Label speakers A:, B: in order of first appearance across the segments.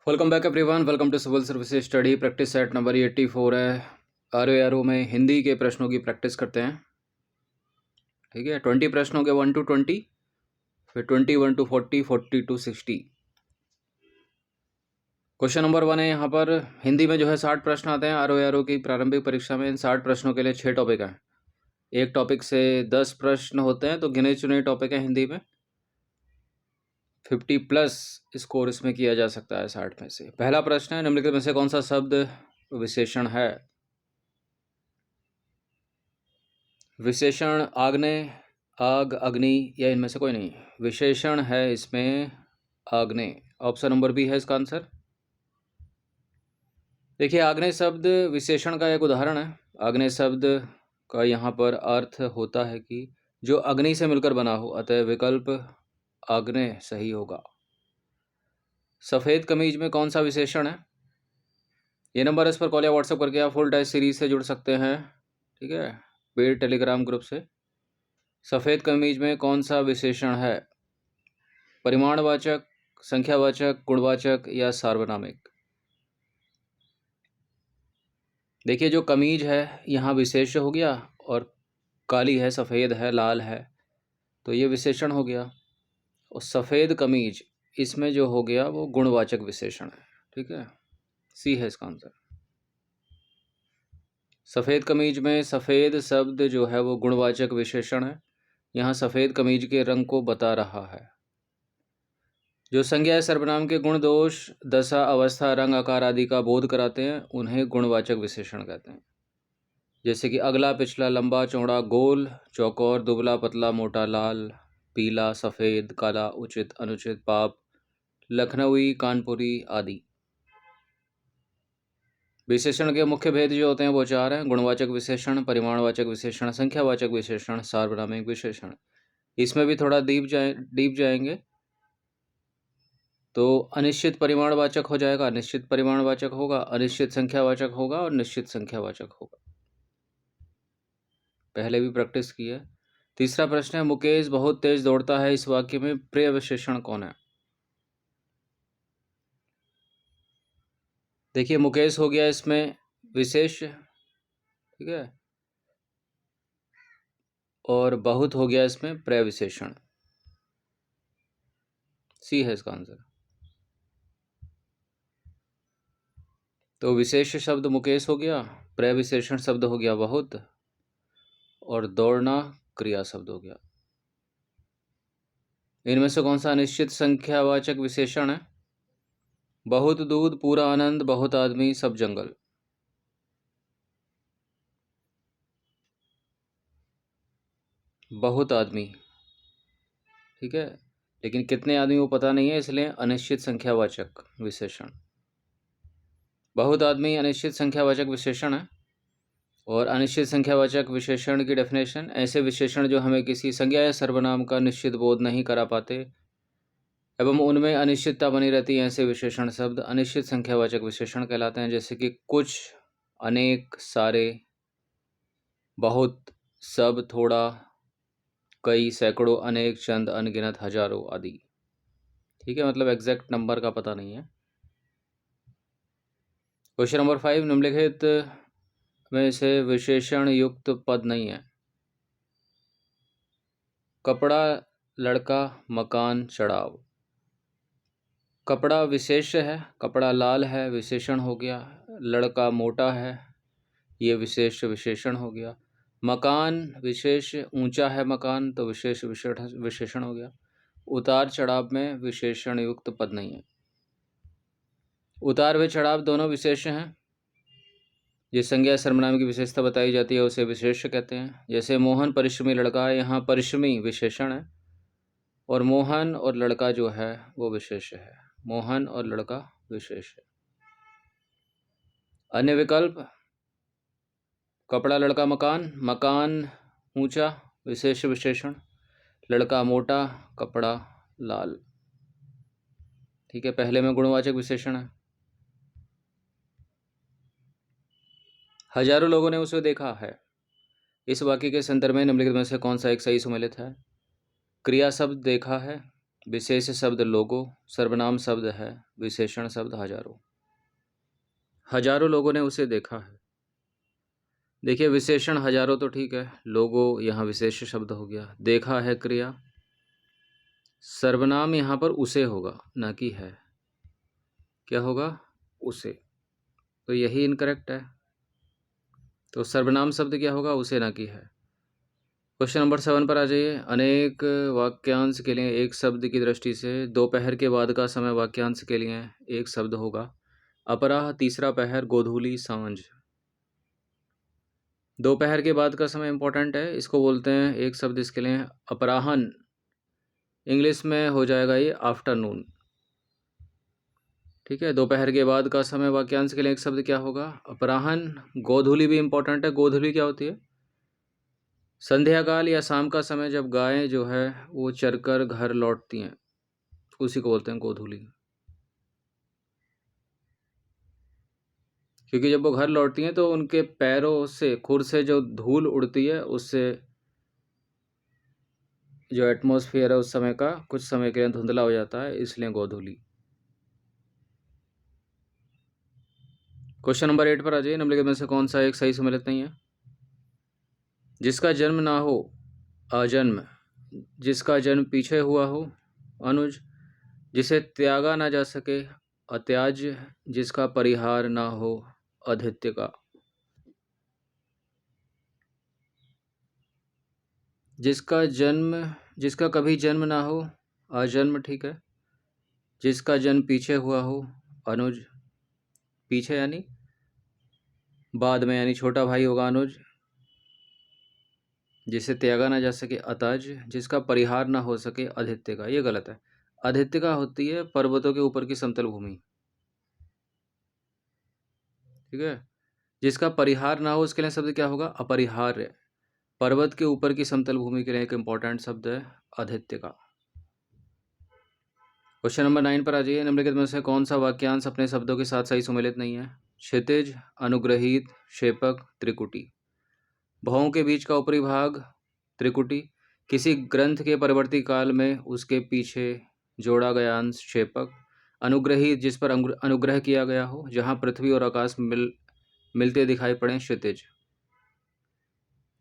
A: Welcome back everyone. Welcome to civil services study practice set number 84 है। Are में हिंदी के प्रश्नों की प्रैक्टिस करते हैं। ठीक है, 20 प्रश्न हो गए 1 to 20, फिर 21 to 40, 40 to 60। क्वेश्चन नंबर 1 है यहाँ पर। हिंदी में जो है 60 प्रश्न आते हैं आर की प्रारंभिक परीक्षा में। इन 60 प्रश्नों के लिए 6 टॉपिक हैं। एक टॉपिक से 10 प्रश्न होते हैं, तो गिने चुने टॉपिक है हिंदी में। 50+ स्कोर इसमें किया जा सकता है 60 में से। पहला प्रश्न है, निम्नलिखित में से कौन सा शब्द विशेषण है? विशेषण आग्नेय, आग, अग्नि या इनमें से कोई नहीं। विशेषण है इसमें आग्नेय। ऑप्शन नंबर बी है इसका आंसर। देखिए, आग्नेय शब्द विशेषण का एक उदाहरण है। आग्नेय शब्द का यहाँ पर अर्थ होता है कि जो अग्नि से मिलकर बना हो, अतः विकल्प आग्नेय सही होगा। सफ़ेद कमीज में कौन सा विशेषण है? ये नंबर इस पर कॉल या व्हाट्सएप करके आप फुल टेस्ट सीरीज से जुड़ सकते हैं। ठीक है, पेड टेलीग्राम ग्रुप से। सफ़ेद कमीज में कौन सा विशेषण है? परिमाणवाचक, संख्यावाचक, गुणवाचक या सार्वनामिक? देखिए, जो कमीज है यहाँ विशेष्य हो गया, और काली है, सफ़ेद है, लाल है, तो ये विशेषण हो गया। और सफ़ेद कमीज इसमें जो हो गया वो गुणवाचक विशेषण है। ठीक है, सी है इसका आंसर। सफ़ेद कमीज में सफ़ेद शब्द जो है वो गुणवाचक विशेषण है। यहाँ सफ़ेद कमीज के रंग को बता रहा है। जो संज्ञा या सर्वनाम के गुण, दोष, दशा, अवस्था, रंग, आकार आदि का बोध कराते हैं, उन्हें गुणवाचक विशेषण कहते हैं। जैसे कि अगला, पिछला, लंबा, चौड़ा, गोल, चौकोर, दुबला, पतला, मोटा, लाल, पीला, सफ़ेद, काला, उचित, अनुचित, पाप, लखनवी, कानपुरी आदि। विशेषण के मुख्य भेद जो होते हैं वो 4 हैं। गुणवाचक विशेषण, परिमाणवाचक विशेषण, संख्यावाचक विशेषण, सार्वनामिक विशेषण। इसमें भी थोड़ा डीप जाएंगे तो अनिश्चित परिमाणवाचक हो जाएगा, अनिश्चित परिमाणवाचक होगा, अनिश्चित संख्यावाचक होगा और निश्चित संख्यावाचक होगा। पहले भी प्रैक्टिस की है। तीसरा प्रश्न है, मुकेश बहुत तेज दौड़ता है, इस वाक्य में प्रिय विशेषण कौन है? देखिए, मुकेश हो गया इसमें विशेष्य, ठीक है, और बहुत हो गया इसमें प्रिय विशेषण। सी है इसका आंसर। तो विशेष शब्द मुकेश हो गया, प्रिय विशेषण शब्द हो गया बहुत, और दौड़ना क्रिया शब्द हो गया। इनमें से कौन सा अनिश्चित संख्यावाचक विशेषण है? बहुत दूध, पूरा आनंद, बहुत आदमी, सब जंगल। बहुत आदमी, ठीक है, लेकिन कितने आदमी वो पता नहीं है, इसलिए अनिश्चित संख्यावाचक विशेषण। बहुत आदमी अनिश्चित संख्यावाचक विशेषण है। और अनिश्चित संख्यावाचक विशेषण की डेफिनेशन, ऐसे विशेषण जो हमें किसी संज्ञा या सर्वनाम का निश्चित बोध नहीं करा पाते एवं उनमें अनिश्चितता बनी रहती है, ऐसे विशेषण शब्द अनिश्चित संख्यावाचक विशेषण कहलाते हैं। जैसे कि कुछ, अनेक, सारे, बहुत, सब, थोड़ा, कई, सैकड़ों, अनेक, चंद, अनगिनत, हजारों आदि। ठीक है, मतलब एग्जैक्ट नंबर का पता नहीं है। क्वेश्चन नंबर 5, निम्नलिखित में से विशेषण युक्त पद नहीं है। कपड़ा, लड़का, मकान, चढ़ाव। कपड़ा विशेष्य है, कपड़ा लाल है, विशेषण हो गया। लड़का मोटा है, ये विशेष विशेषण हो गया। मकान विशेष, ऊंचा है मकान, तो विशेष विशेषण हो गया। उतार चढ़ाव में विशेषण युक्त पद नहीं है। उतार व चढ़ाव दोनों विशेष्य हैं। जिस संज्ञा सर्वनाम की विशेषता बताई जाती है उसे विशेष्य कहते हैं। जैसे मोहन परिश्रमी लड़का है, यहाँ परिश्रमी विशेषण है, और मोहन और लड़का जो है वो विशेष्य है। मोहन और लड़का विशेष है। अन्य विकल्प, कपड़ा, लड़का, मकान। मकान ऊंचा, विशेष विशेषण। लड़का मोटा, कपड़ा लाल। ठीक है, पहले में गुणवाचक विशेषण है। हजारों लोगों ने उसे देखा है, इस वाक्य के संदर्भ में निम्नलिखित में से कौन सा एक सही सुमेलित है? क्रिया शब्द देखा है, विशेष शब्द लोगों, सर्वनाम शब्द है, विशेषण शब्द हजारों। हजारों लोगों ने उसे देखा है। देखिए विशेषण हजारों तो ठीक है, लोगों यहाँ विशेष शब्द हो गया। देखा है क्रिया, सर्वनाम यहाँ पर उसे होगा ना कि है। क्या होगा? उसे। तो यही इनकरेक्ट है। तो सर्वनाम शब्द क्या होगा? उसे ना कि है। क्वेश्चन नंबर 7 पर आ जाइए। अनेक वाक्यांश के लिए एक शब्द की दृष्टि से दोपहर के बाद का समय वाक्यांश के लिए एक शब्द होगा। अपराह, तीसरा पहर, गोधूली, सांझ। दोपहर के बाद का समय इंपॉर्टेंट है, इसको बोलते हैं एक शब्द इसके लिए अपराहन। इंग्लिश में हो जाएगा ये आफ्टरनून। ठीक है, दोपहर के बाद का समय वाक्यांश के लिए एक शब्द क्या होगा? अपराहन। गोधूली भी इंपॉर्टेंट है। गोधूली क्या होती है? संध्या काल या शाम का समय, जब गायें जो है वो चरकर घर लौटती हैं, उसी को बोलते हैं गोधूली। क्योंकि जब वो घर लौटती हैं तो उनके पैरों से, खुर से जो धूल उड़ती है, उससे जो एटमॉस्फेयर है उस समय का कुछ समय के लिए धुंधला हो जाता है, इसलिए गोधूली। क्वेश्चन नंबर 8 पर आ जाइए। निम्नलिखित में से कौन सा एक सही सम्मिलित नहीं है? जिसका जन्म ना हो अजन्म, जिसका जन्म पीछे हुआ हो अनुज, जिसे त्यागा ना जा सके अत्याज्य, जिसका परिहार ना हो अधित्य का। जिसका कभी जन्म ना हो अजन्म, ठीक है। जिसका जन्म पीछे हुआ हो अनुज, पीछे यानी बाद में, यानी छोटा भाई होगा अनुज। जिसे त्यागा ना जा सके अताज, जिसका परिहार ना हो सके अदित्य का। ये गलत है। अदित्य का होती है पर्वतों के ऊपर की समतल भूमि। ठीक है, जिसका परिहार ना हो उसके लिए शब्द क्या होगा? अपरिहार्य। पर्वत के ऊपर की समतल भूमि के लिए एक इंपॉर्टेंट शब्द है अदित्य का। क्वेश्चन नंबर 9 पर आ जाइए। निम्नलिखित में से कौन सा वाक्यांश अपने शब्दों के साथ सही सुमेलित नहीं है? क्षितिज, अनुग्रहित, क्षेपक, त्रिकुटी। भावों के बीच का ऊपरी भाग त्रिकुटी, किसी ग्रंथ के परवर्ती काल में उसके पीछे जोड़ा गया अंश क्षेपक, अनुग्रहित जिस पर अनुग्रह किया गया हो, जहाँ पृथ्वी और आकाश मिलते दिखाई पड़े क्षितिज।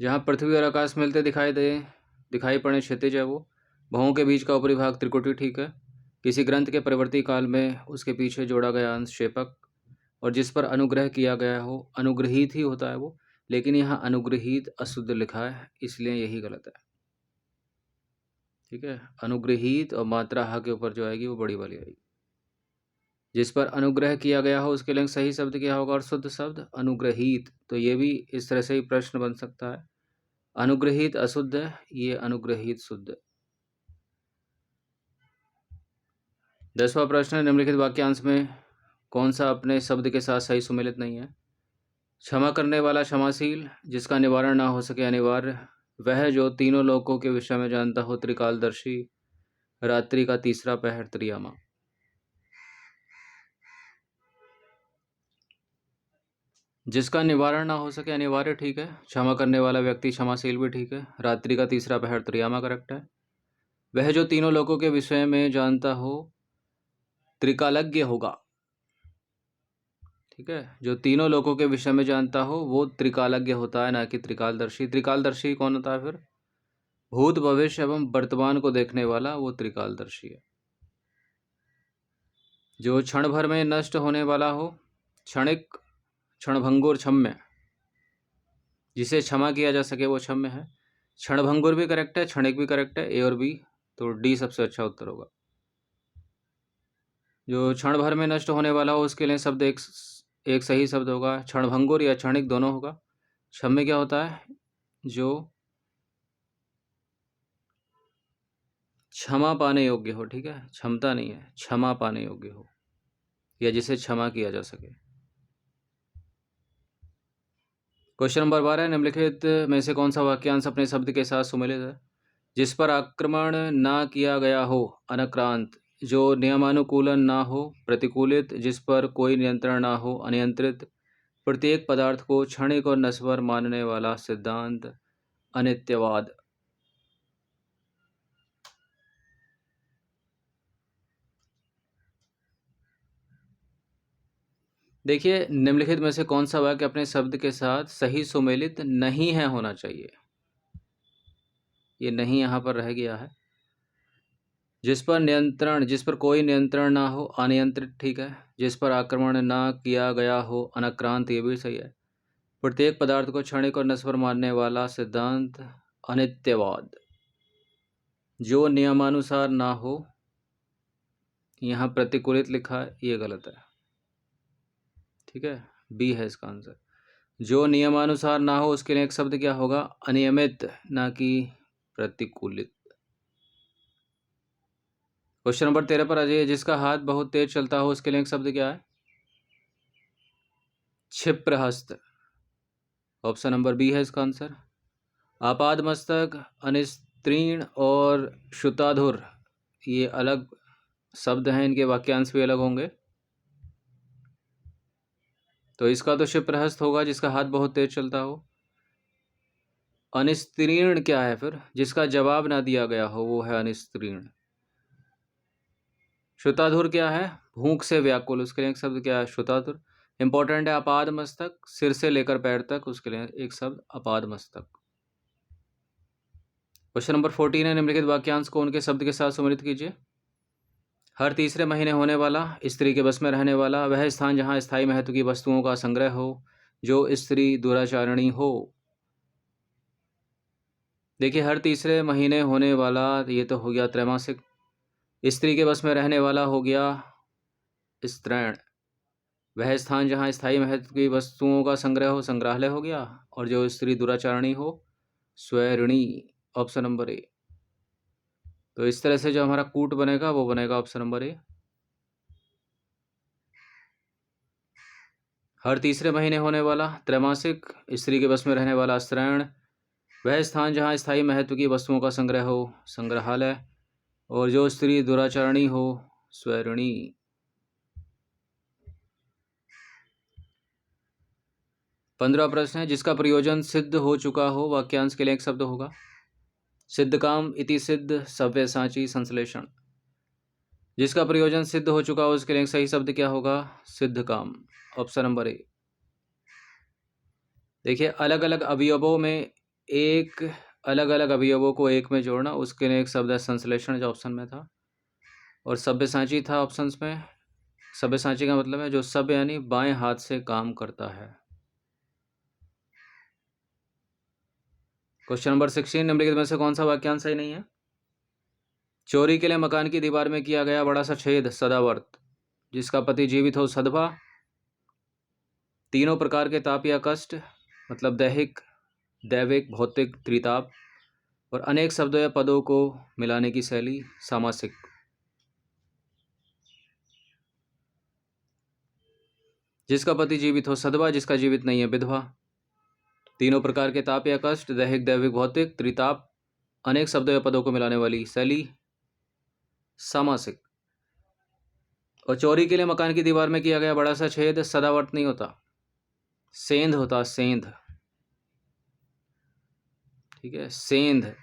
A: जहाँ पृथ्वी और आकाश मिलते दिखाई पड़े क्षितिज है वो। भावों के बीच का ऊपरी भाग त्रिकुटी, ठीक है। किसी ग्रंथ के परवर्ती काल में उसके पीछे जोड़ा गया अंश क्षेपक, और जिस पर अनुग्रह किया गया हो, अनुग्रहित ही होता है वो, लेकिन यहाँ अनुग्रहित अशुद्ध लिखा है, इसलिए यही गलत है। ठीक है, अनुग्रहित और मात्रा हा के ऊपर जो आएगी वो बड़ी वाली आएगी। जिस पर अनुग्रह किया गया हो उसके लिए सही शब्द क्या होगा? और शुद्ध शब्द अनुग्रहित। तो ये भी इस तरह से ही प्रश्न बन सकता है। अनुग्रहित अशुद्ध है, ये अनुग्रहित शुद्ध है। 10वां प्रश्न है, निम्नलिखित वाक्यांश में कौन सा अपने शब्द के साथ सही सुमेलित नहीं है? क्षमा करने वाला क्षमाशील, जिसका निवारण ना हो सके अनिवार्य, वह जो तीनों लोकों के विषय में जानता हो त्रिकालदर्शी, रात्रि का तीसरा पहर त्रियामा। जिसका निवारण ना हो सके अनिवार्य, ठीक है। क्षमा करने वाला व्यक्ति क्षमाशील भी ठीक है। रात्रि का तीसरा पहर त्रियामा करेक्ट है। वह जो तीनों लोकों के विषय में जानता हो त्रिकालज्ञ होगा। ठीक है, जो तीनों लोकों के विषय में जानता हो वो त्रिकालज्ञ होता है, ना कि त्रिकालदर्शी। त्रिकालदर्शी कौन होता है फिर? भूत, भविष्य एवं वर्तमान को देखने वाला, वो त्रिकालदर्शी है। जो क्षण भर में नष्ट होने वाला हो, क्षणिक, क्षणभंगुर, क्षम्य, जिसे क्षमा किया जा सके वो क्षम्य है। क्षणभंगुर भी करेक्ट है, क्षणिक भी करेक्ट है, ए और बी, तो डी सबसे अच्छा उत्तर होगा। जो क्षण भर में नष्ट होने वाला हो उसके लिए शब्द एक सही शब्द होगा। क्षणभंगुर या क्षणिक दोनों होगा। क्षम्य क्या होता है? जो क्षमा पाने योग्य हो। ठीक है, क्षमता नहीं है, क्षमा पाने योग्य हो, या जिसे क्षमा किया जा सके। क्वेश्चन नंबर 12, निम्नलिखित में से कौन सा वाक्यांश अपने शब्द के साथ सुमेलित है? जिस पर आक्रमण ना किया गया हो अनक्रांत, जो नियमानुकूलन ना हो प्रतिकूलित, जिस पर कोई नियंत्रण ना हो अनियंत्रित, प्रत्येक पदार्थ को क्षणिक और नश्वर मानने वाला सिद्धांत अनित्यवाद। देखिए, निम्नलिखित में से कौन सा वाक्य अपने शब्द के साथ सही सुमेलित नहीं है होना चाहिए? ये नहीं यहाँ पर रह गया है। जिस पर कोई नियंत्रण ना हो, अनियंत्रित, ठीक है। जिस पर आक्रमण ना किया गया हो, अनाक्रांत, ये भी सही है। प्रत्येक पदार्थ को क्षणिक और नश्वर मानने वाला सिद्धांत, अनित्यवाद। जो नियमानुसार ना हो, यहाँ प्रतिकूलित लिखा है, ये गलत है, ठीक है। बी है इसका आंसर। जो नियमानुसार ना हो उसके लिए एक शब्द क्या होगा? अनियमित, ना कि प्रतिकूलित। क्वेश्चन नंबर 13 पर आ जाइए। जिसका हाथ बहुत तेज चलता हो उसके लिए एक शब्द क्या है? क्षिप्रहस्त। ऑप्शन नंबर बी है इसका आंसर। आपादमस्तक, अनिस्त्रीण और श्रुताधुर, ये अलग शब्द हैं, इनके वाक्यांश भी अलग होंगे। तो इसका तो क्षिप्रहस्त होगा, जिसका हाथ बहुत तेज चलता हो। अनिस्त्रीण क्या है फिर? जिसका जवाब ना दिया गया हो, वो है अनिस्त्रीण। श्रुताधुर क्या है? भूख से व्याकुल, उसके लिए एक शब्द क्या है? श्रुताधुर। इंपॉर्टेंट है अपाद मस्तक, सिर से लेकर पैर तक, उसके लिए एक शब्द अपाद मस्तक। क्वेश्चन नंबर 14 है। निम्नलिखित वाक्यांश को उनके शब्द के साथ सम्मिलित कीजिए। हर तीसरे महीने होने वाला, स्त्री के बस में रहने वाला, वह स्थान जहाँ स्थायी महत्व की वस्तुओं का संग्रह हो, जो स्त्री दुराचारणी हो। देखिए, हर तीसरे महीने होने वाला, ये तो हो गया त्रैमासिक। स्त्री के बस में रहने वाला हो गया स्त्रैण। वह स्थान जहाँ स्थायी महत्व की वस्तुओं का संग्रह हो, संग्रहालय हो गया। और जो स्त्री दुराचारणी हो, स्वैरिणी। Option number A. तो इस तरह से जो हमारा कूट बनेगा वो बनेगा ऑप्शन नंबर ए। हर तीसरे महीने होने वाला त्रैमासिक, स्त्री के बस में रहने वाला स्त्रैण, वह स्थान जहाँ स्थायी महत्व की वस्तुओं का संग्रह हो, संग्रहालय। और जो स्त्री दुराचारणी हो, स्वैरिणी। 15 प्रश्न है। जिसका प्रयोजन सिद्ध हो चुका हो, वाक्यांश के लिए एक शब्द होगा। सिद्ध काम, इति सिद्ध, सव्यसाची, संश्लेषण। जिसका प्रयोजन सिद्ध हो चुका हो उसके लिए एक सही शब्द क्या होगा? सिद्ध काम। Option number A. देखिए, अलग अलग अवयवों में अलग अलग अवयवों को एक में जोड़ना, उसके लिए एक शब्द है संश्लेषण, जो ऑप्शन में था। और सव्यसाची था ऑप्शंस में। सव्यसाची का मतलब है जो सभ्य यानी बाएं हाथ से काम करता है। Question number 16। निम्नलिखित में से कौन सा वाक्यांश सही नहीं है? चोरी के लिए मकान की दीवार में किया गया बड़ा सा छेद, सदावर्त। जिसका पति जीवित हो, सधवा। तीनों प्रकार के ताप या कष्ट, मतलब दैहिक, दैविक, भौतिक, त्रिताप। और अनेक शब्दों या पदों को मिलाने की शैली, सामासिक। जिसका पति जीवित हो, सधवा। जिसका जीवित नहीं है, विधवा। तीनों प्रकार के ताप या कष्ट, दैहिक, दैविक, भौतिक, त्रिताप। अनेक शब्दों या पदों को मिलाने वाली शैली, सामासिक। और चोरी के लिए मकान की दीवार में किया गया बड़ा सा छेद, सदावर्त नहीं होता, सेंध होता, सेंध, ठीक है, सेंध।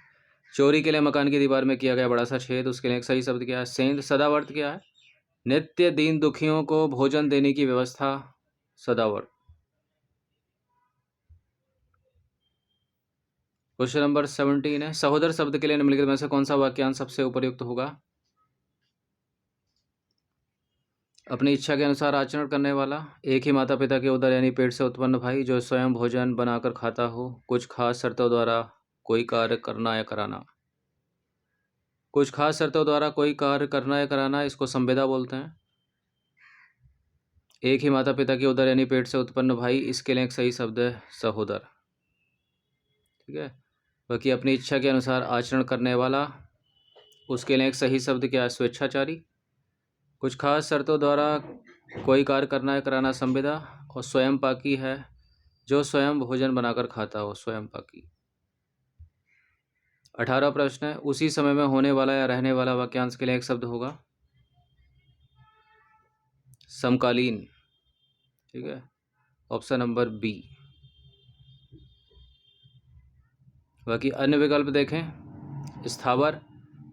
A: चोरी के लिए मकान की दीवार में किया गया बड़ा सा छेद, उसके लिए एक सही शब्द क्या है? सेंध। सदावर्त क्या है? नित्य दीन दुखियों को भोजन देने की व्यवस्था, सदावर्त। क्वेश्चन नंबर 17 है। सहोदर शब्द के लिए निम्नलिखित में से कौन सा वाक्यांश सबसे उपयुक्त होगा? अपनी इच्छा के अनुसार आचरण करने वाला, एक ही माता पिता के उदर यानी पेट से उत्पन्न भाई, जो स्वयं भोजन बनाकर खाता हो, कुछ खास शर्तों द्वारा कोई कार्य करना या कराना। कुछ खास शर्तों द्वारा कोई कार्य करना या कराना, इसको संविदा बोलते हैं। एक ही माता पिता के उदर यानी पेट से उत्पन्न भाई, इसके लिए एक सही शब्द है सहोदर, ठीक है। बाकी अपनी इच्छा के अनुसार आचरण करने वाला, उसके लिए एक सही शब्द क्या है? स्वेच्छाचारी। कुछ खास शर्तों द्वारा कोई कार्य करना या कराना, संविदा। और स्वयं पाकी है, जो स्वयं भोजन बनाकर खाता हो, स्वयं पाकी। 18 प्रश्न है। उसी समय में होने वाला या रहने वाला, वाक्यांश के लिए एक शब्द होगा। समकालीन, ठीक है, ऑप्शन नंबर बी। बाकी अन्य विकल्प देखें। स्थावर,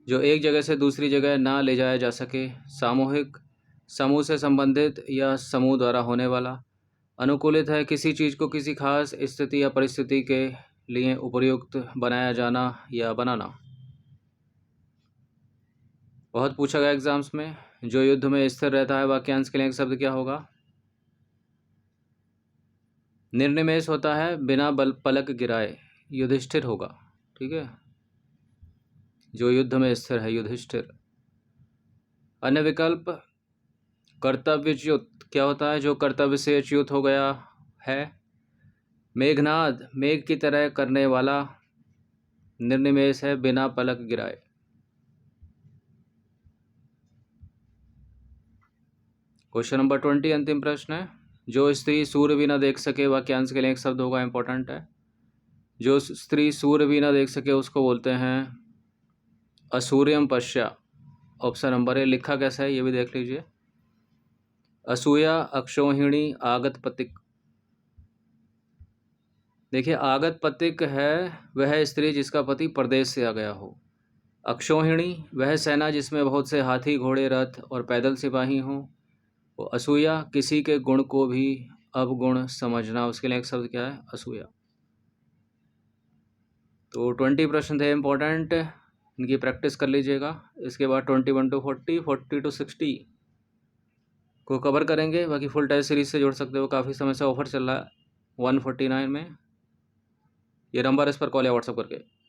A: जो एक जगह से दूसरी जगह ना ले जाया जा सके। सामूहिक, समूह से संबंधित या समूह द्वारा होने वाला। अनुकूलित है, किसी चीज़ को किसी खास स्थिति या परिस्थिति के लिए उपयुक्त बनाया जाना या बनाना। बहुत पूछा गया एग्जाम्स में। जो युद्ध में स्थिर रहता है वाक्यांश के लिए एक शब्द क्या होगा? निर्निमेष होता है, बिना पलक गिराए, युधिष्ठिर होगा। ठीक है, जो युद्ध में स्थिर है युधिष्ठिर। अन्य विकल्प कर्तव्यच्युत क्या होता है? जो कर्तव्य से च्युत हो गया है। मेघनाद मेघ की तरह करने वाला, निर्निमेष है, बिना पलक गिराए। क्वेश्चन नंबर 20 अंतिम प्रश्न है। जो स्त्री सूर्य भी न देख सके वाक्यांश के लिए एक शब्द होगा, इंपॉर्टेंट है। जो स्त्री सूर्य भी न देख सके उसको बोलते हैं असूर्यम पश्या। Option number A. लिखा कैसा है ये भी देख लीजिए। असूया, अक्षोहिणी, आगत पतिक। देखिए, आगत पतिक है वह स्त्री जिसका पति परदेश से आ गया हो। अक्षोहिणी वह सेना जिसमें बहुत से हाथी, घोड़े, रथ और पैदल सिपाही हों। वो असूया किसी के गुण को भी अवगुण समझना, उसके लिए एक शब्द क्या है? असूया। तो 20 प्रश्न थे इम्पोर्टेंट, इनकी प्रैक्टिस कर लीजिएगा। इसके बाद 21 to 40, 40 to 60 को कवर करेंगे। बाकी फुल टेस्ट सीरीज से जुड़ सकते हो, काफ़ी समय से ऑफर चल रहा है 149 में। ये नंबर इस पर कॉल या व्हाट्सअप करके